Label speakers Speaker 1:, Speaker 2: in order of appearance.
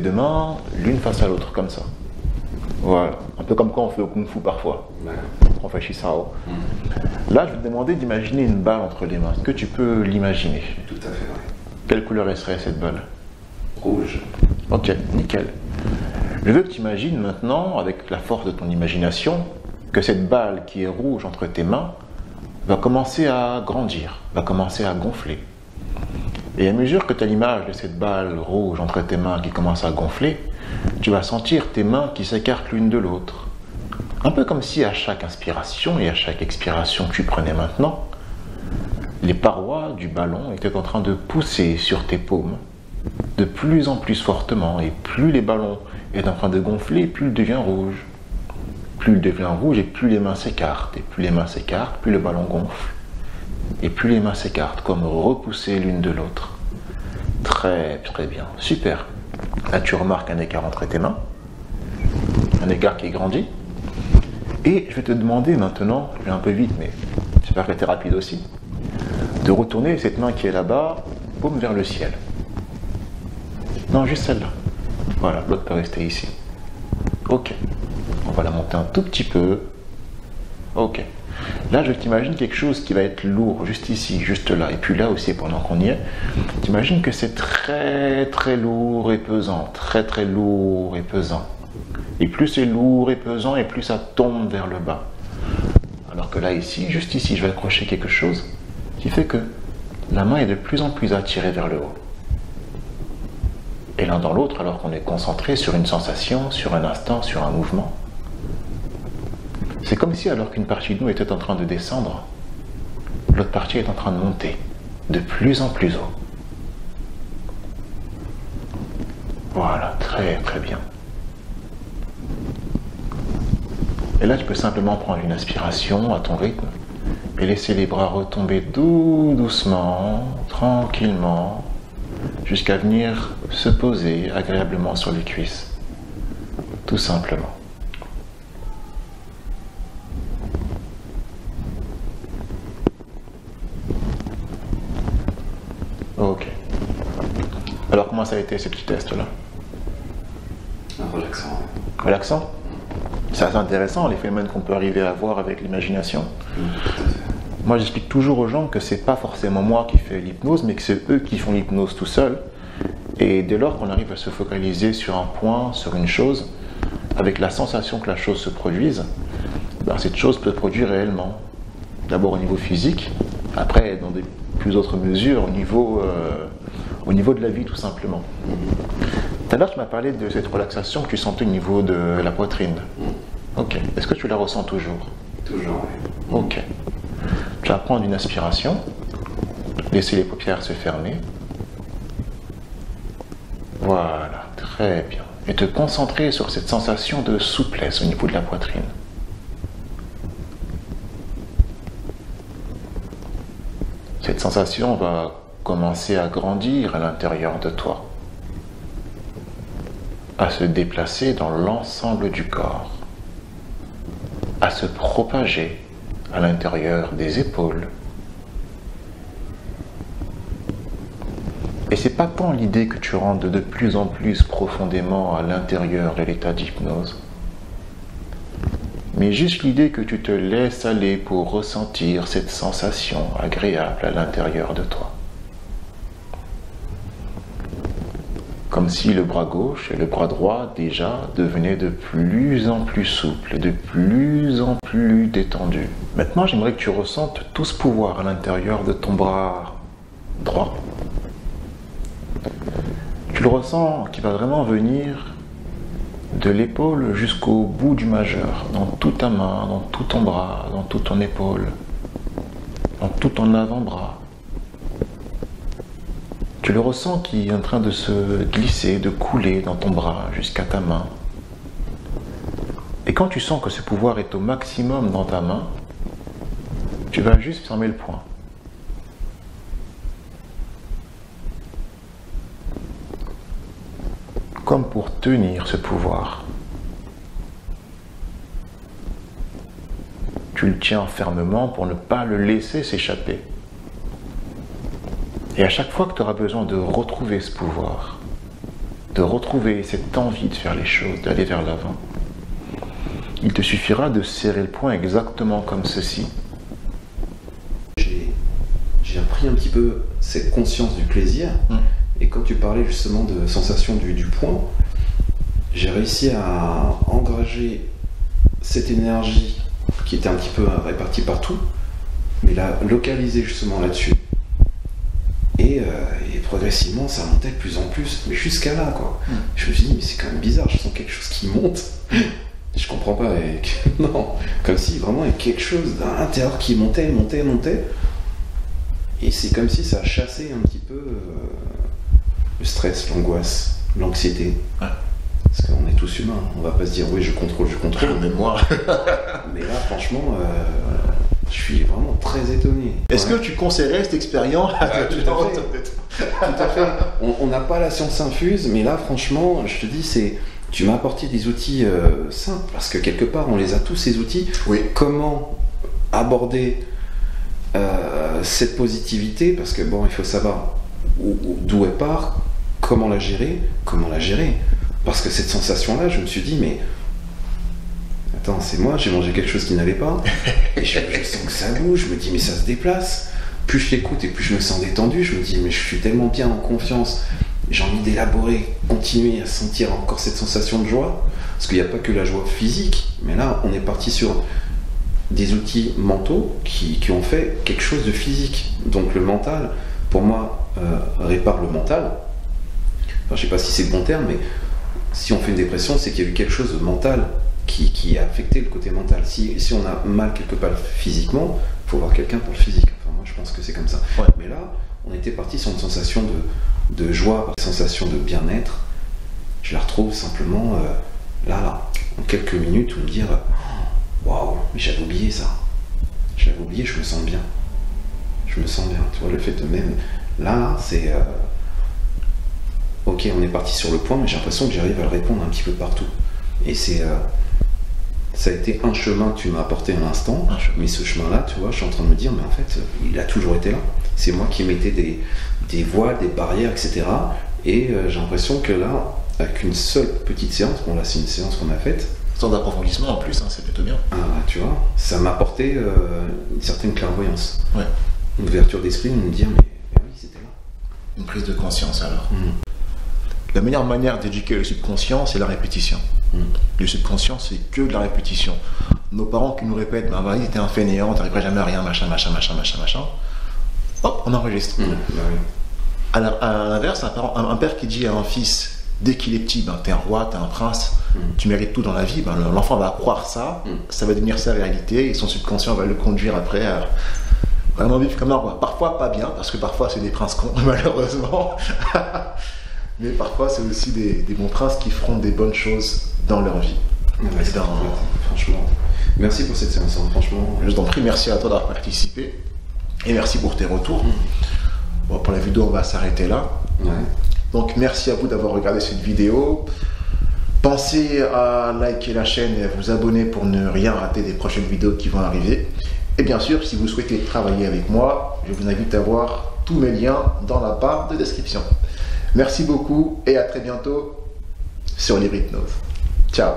Speaker 1: deux mains l'une face à l'autre, comme ça. Voilà, un peu comme quand on fait au kung fu parfois. On fait Shisao. Là, je vais te demander d'imaginer une balle entre les mains. Est-ce que tu peux l'imaginer?
Speaker 2: Tout à fait, oui.
Speaker 1: Quelle couleur elle serait cette balle?
Speaker 2: Rouge.
Speaker 1: Ok, nickel. Je veux que tu imagines maintenant, avec la force de ton imagination, que cette balle qui est rouge entre tes mains va commencer à grandir, va commencer à gonfler. Et à mesure que tu as l'image de cette balle rouge entre tes mains qui commence à gonfler, tu vas sentir tes mains qui s'écartent l'une de l'autre. Un peu comme si à chaque inspiration et à chaque expiration que tu prenais maintenant, les parois du ballon étaient en train de pousser sur tes paumes de plus en plus fortement. Et plus les ballons est en train de gonfler, plus il devient rouge. Plus il devient rouge et plus les mains s'écartent. Et plus les mains s'écartent, plus le ballon gonfle. Et plus les mains s'écartent, comme repoussées l'une de l'autre. Très très bien, super. Là tu remarques un écart entre tes mains. Un écart qui grandit. Et je vais te demander maintenant, je vais un peu vite mais j'espère que tu es rapide aussi, de retourner cette main qui est là-bas, paume vers le ciel. Non, juste celle-là. Voilà, l'autre peut rester ici. Ok. On va la monter un tout petit peu. Ok. Là, je t'imagine quelque chose qui va être lourd, juste ici, juste là, et puis là aussi, pendant qu'on y est. T'imagines que c'est très très lourd et pesant, très très lourd et pesant. Et plus c'est lourd et pesant, et plus ça tombe vers le bas. Alors que là, ici, juste ici, je vais accrocher quelque chose qui fait que la main est de plus en plus attirée vers le haut. Et l'un dans l'autre, alors qu'on est concentré sur une sensation, sur un instant, sur un mouvement. C'est comme si, alors qu'une partie de nous était en train de descendre, l'autre partie est en train de monter, de plus en plus haut. Voilà, très très bien. Et là, tu peux simplement prendre une inspiration à ton rythme et laisser les bras retomber doucement, tranquillement, jusqu'à venir se poser agréablement sur les cuisses. Tout simplement. Ok. Alors, comment ça a été ces petits tests-là?
Speaker 2: Relaxant.
Speaker 1: Relaxant? C'est assez intéressant les phénomènes qu'on peut arriver à voir avec l'imagination.
Speaker 2: Tout à fait.
Speaker 1: Moi, j'explique toujours aux gens que c'est pas forcément moi qui fais l'hypnose, mais que c'est eux qui font l'hypnose tout seuls. Et dès lors qu'on arrive à se focaliser sur un point, sur une chose, avec la sensation que la chose se produise, ben cette chose peut se produire réellement. D'abord au niveau physique, après dans des plus autres mesures au niveau de la vie tout simplement. Tout à l'heure, tu m'as parlé de cette relaxation que tu sentais au niveau de la poitrine. Ok. Est-ce que tu la ressens toujours?
Speaker 2: Toujours, oui.
Speaker 1: Ok. Tu vas prendre une inspiration, laisser les paupières se fermer. Voilà, très bien. Et te concentrer sur cette sensation de souplesse au niveau de la poitrine. Cette sensation va commencer à grandir à l'intérieur de toi, à se déplacer dans l'ensemble du corps, à se propager à l'intérieur des épaules. Et c'est pas tant l'idée que tu rentres de plus en plus profondément à l'intérieur de l'état d'hypnose, mais juste l'idée que tu te laisses aller pour ressentir cette sensation agréable à l'intérieur de toi. Comme si le bras gauche et le bras droit déjà devenaient de plus en plus souples, de plus en plus détendus. Maintenant, j'aimerais que tu ressentes tout ce pouvoir à l'intérieur de ton bras droit. Tu le ressens qui va vraiment venir de l'épaule jusqu'au bout du majeur, dans toute ta main, dans tout ton bras, dans toute ton épaule, dans tout ton avant-bras. Tu le ressens qui est en train de se glisser, de couler dans ton bras jusqu'à ta main. Et quand tu sens que ce pouvoir est au maximum dans ta main, tu vas juste fermer le poing. Comme pour tenir ce pouvoir. Tu le tiens fermement pour ne pas le laisser s'échapper. Et à chaque fois que tu auras besoin de retrouver ce pouvoir, de retrouver cette envie de faire les choses, d'aller vers l'avant, il te suffira de serrer le poing exactement comme ceci.
Speaker 2: J'ai appris un petit peu cette conscience du plaisir. Et quand tu parlais justement de sensation du poing, j'ai réussi à engager cette énergie qui était un petit peu répartie partout, mais la localiser justement là-dessus. Et progressivement, ça montait de plus en plus, mais jusqu'à là, quoi. Je me suis dit, mais c'est quand même bizarre, je sens quelque chose qui monte. Je comprends pas. Non, comme si vraiment il y avait quelque chose à l'intérieur qui montait. Et c'est comme si ça chassait un petit peu le stress, l'angoisse, l'anxiété.
Speaker 1: Ouais.
Speaker 2: Parce qu'on est tous humains, on va pas se dire oui je contrôle.
Speaker 1: Même moi.
Speaker 2: Mais là franchement, je suis vraiment très étonné.
Speaker 1: Est-ce que tu conseillerais cette expérience?
Speaker 2: Tout à fait. On n'a pas la science infuse, mais là franchement, je te dis, tu m'as apporté des outils simples, parce que quelque part on les a tous ces outils.
Speaker 1: Oui. Comment
Speaker 2: aborder cette positivité, parce que bon, il faut savoir d'où elle part, comment la gérer. Parce que cette sensation-là, je me suis dit, mais attends, c'est moi, j'ai mangé quelque chose qui n'allait pas, et je sens que ça bouge, je me dis, mais ça se déplace. Plus je t'écoute et plus je me sens détendu, je me dis, mais je suis tellement bien en confiance, j'ai envie d'élaborer, continuer à sentir encore cette sensation de joie, parce qu'il n'y a pas que la joie physique, mais là, on est parti sur des outils mentaux qui ont fait quelque chose de physique. Donc le mental, pour moi, répare le mental. Enfin, je sais pas si c'est le bon terme, mais si on fait une dépression, c'est qu'il y a eu quelque chose de mental qui a affecté le côté mental. Si on a mal quelque part physiquement, il faut voir quelqu'un pour le physique. Enfin, moi, je pense que c'est comme ça.
Speaker 1: Ouais.
Speaker 2: Mais là, on était parti sur une sensation de joie, une sensation de bien-être. Je la retrouve simplement là, en quelques minutes, où me dire waouh, mais j'avais oublié ça. J'avais oublié, je me sens bien. Tu vois, le fait de même. Là, c'est. Ok, on est parti sur le point, mais j'ai l'impression que j'arrive à le répondre un petit peu partout. Et ça a été un chemin que tu m'as apporté à l'instant, mais ce chemin-là, tu vois, je suis en train de me dire, mais en fait, il a toujours été là. C'est moi qui mettais des voiles, des barrières, etc. Et j'ai l'impression que là, avec une seule petite séance, bon là c'est une séance qu'on a faite.
Speaker 1: Sans approfondissement en plus, hein, c'est plutôt bien.
Speaker 2: Ah, tu vois, ça m'a apporté une certaine clairvoyance.
Speaker 1: Ouais.
Speaker 2: Une ouverture d'esprit, de me dire, mais oui, c'était là.
Speaker 1: Une prise de conscience alors. La meilleure manière d'éduquer le subconscient, c'est la répétition. Le subconscient, c'est que de la répétition. Nos parents qui nous répètent, bah vas-y, t'es un fainéant, t'arriveras jamais à rien, machin. Hop, on enregistre.
Speaker 2: Bah oui.
Speaker 1: À l'inverse, un père qui dit à un fils, dès qu'il est petit, ben, t'es un roi, t'es un prince, tu mérites tout dans la vie, ben, l'enfant va croire ça, ça va devenir sa réalité, et son subconscient va le conduire après à vraiment vivre comme un roi. Parfois pas bien, parce que parfois c'est des princes cons, malheureusement. Mais parfois c'est aussi des bons princes qui feront des bonnes choses dans leur vie.
Speaker 2: Franchement, merci pour cette séance, hein, franchement.
Speaker 1: Je t'en prie, merci à toi d'avoir participé, et merci pour tes retours. Bon, pour la vidéo, on va s'arrêter là.
Speaker 2: Ouais.
Speaker 1: Donc merci à vous d'avoir regardé cette vidéo. Pensez à liker la chaîne et à vous abonner pour ne rien rater des prochaines vidéos qui vont arriver. Et bien sûr, si vous souhaitez travailler avec moi, je vous invite à voir tous mes liens dans la barre de description. Merci beaucoup et à très bientôt sur Libre Hypnose. Ciao.